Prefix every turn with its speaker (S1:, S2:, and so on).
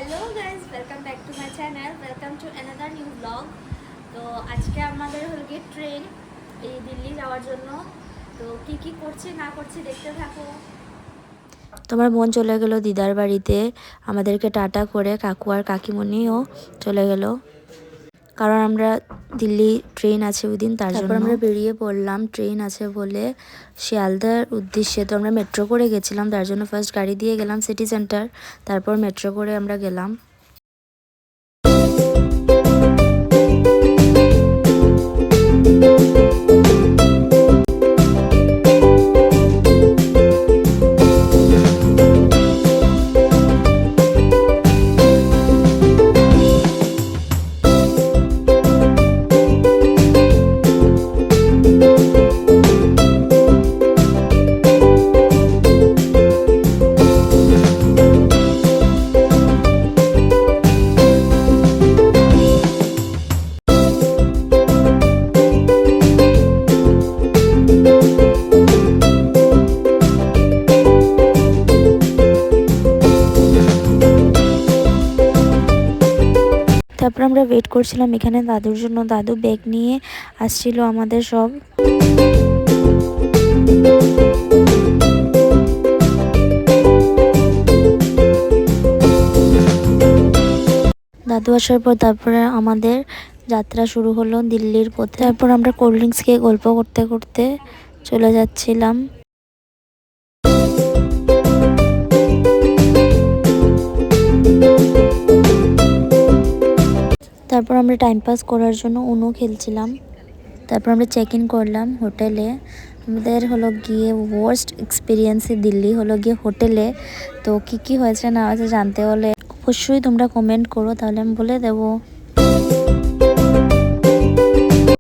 S1: Hello guys, welcome back to my channel, welcome to another new blog. তো আজকে আমাদের হল গিয়ে ট্রেন এই দিল্লি যাওয়ার জন্য। তো কি কি করছি না করছি দেখতে থাকো।
S2: তোমার বোন চলে গেল দিদার বাড়িতে, আমাদেরকে টাটা করে কাকু আর কাকিমণিও চলে গেল, কারণ আমরা দিল্লি ট্রেন আছে ওই দিন, তারপর আমরা বেরিয়ে পড়লাম ট্রেন আছে বলে শিয়ালদার উদ্দেশ্যে। তো আমরা মেট্রো করে গেছিলাম, তার জন্য ফার্স্ট গাড়ি দিয়ে গেলাম সিটি সেন্টার, তারপর মেট্রো করে আমরা গেলাম। তারপর আমরা ওয়েট করছিলাম এখানে দাদুর জন্য। দাদু ব্যাগ নিয়ে আসছিল আমাদের সব। দাদু আসার পর তারপরে আমাদের যাত্রা শুরু হলো দিল্লির পথে। তারপর আমরা কোল্ড ড্রিঙ্কস খেয়ে গল্প করতে করতে চলে যাচ্ছিলাম। তারপর আমরা টাইম পাস করার জন্য উনো খেলছিলাম। তারপর আমরা চেক ইন করলাম হোটেলে। আমাদের হলো গিয়ে ওয়ার্স্ট এক্সপিরিয়েন্সে দিল্লি হলো গিয়ে হোটেলে। তো কি হয়েছে না হয়েছে জানতে হলে অবশ্যই তোমরা কমেন্ট করো, তাহলে আমি বলে দেবো।